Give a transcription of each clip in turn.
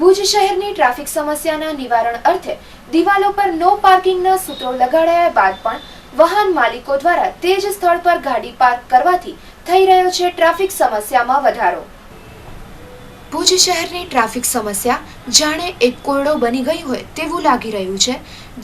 ભુજ શહેરની ટ્રાફિક સમસ્યાના નિવારણ અર્થે દિવાલો પર નો પાર્કિંગના સૂત્રો લગાડાયા બાદ પણ વાહન માલિકો દ્વારા તે જ સ્થળ પર ગાડી પાર્ક કરવાથી થઈ રહ્યો છે ટ્રાફિક સમસ્યામાં વધારો। ભુજ શહેરની ટ્રાફિક સમસ્યા જાણે એક કોરડો બની ગઈ હોય તેવું લાગી રહ્યું છે।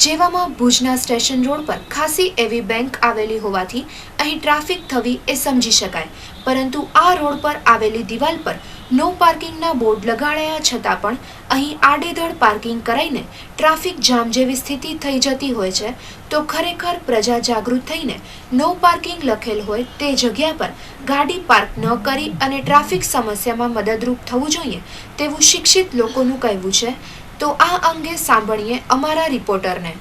જેવામાં ભુજના સ્ટેશન રોડ પર ખાસી એવી બેંક આવેલી હોવાથી અહીં ટ્રાફિક થવી એ સમજી શકાય, પરંતુ આ રોડ પર આવેલી દિવાલ પર નો પાર્કિંગના બોર્ડ લગાડાયા છતાં પણ અહીં આડેધડ પાર્કિંગ કરાઈને ટ્રાફિક જામ જેવી સ્થિતિ થઈ જતી હોય છે। તો ખરેખર પ્રજા જાગૃત થઈને નો પાર્કિંગ લખેલ હોય તે જગ્યા પર ગાડી પાર્ક ન કરી અને ટ્રાફિક સમસ્યામાં મદદરૂપ થવું જોઈએ તેવું શિક્ષિત લોકોનું કહેવું છે। તો આ અંગે સાંભળીએ અમારા રિપોર્ટરને।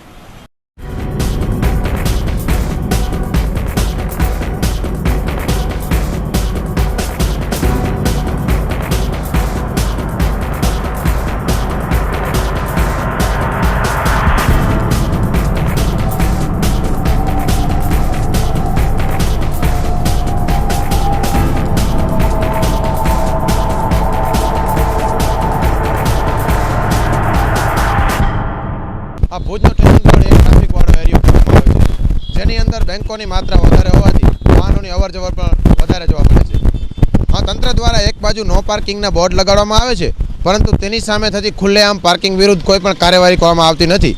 આ ભુજનો સ્ટેશન રોડ એક ટ્રાફિકવાળો એરિયો કહેવામાં આવે છે, જેની અંદર બેંકોની માત્રા વધારે હોવાથી વાહનોની અવરજવર પણ વધારે જોવા મળે છે। આ તંત્ર દ્વારા એક બાજુ નો પાર્કિંગના બોર્ડ લગાડવામાં આવે છે, પરંતુ તેની સામે થતી ખુલ્લેઆમ પાર્કિંગ વિરુદ્ધ કોઈ પણ કાર્યવાહી કરવામાં આવતી નથી।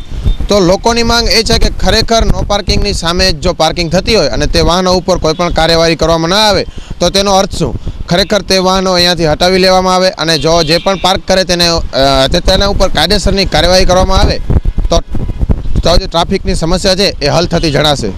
તો લોકોની માંગ એ છે કે ખરેખર નો પાર્કિંગની સામે જો પાર્કિંગ થતી હોય અને તે વાહનો ઉપર કોઈ પણ કાર્યવાહી કરવામાં ન આવે તો તેનો અર્થ શું? ખરેખર તે વાહનો અહીંયાથી હટાવી લેવામાં આવે અને જો જે પણ પાર્ક કરે તેના ઉપર કાયદેસરની કાર્યવાહી કરવામાં આવે તો જે ટ્રાફિકની સમસ્યા છે એ હલ થતી જણાશે।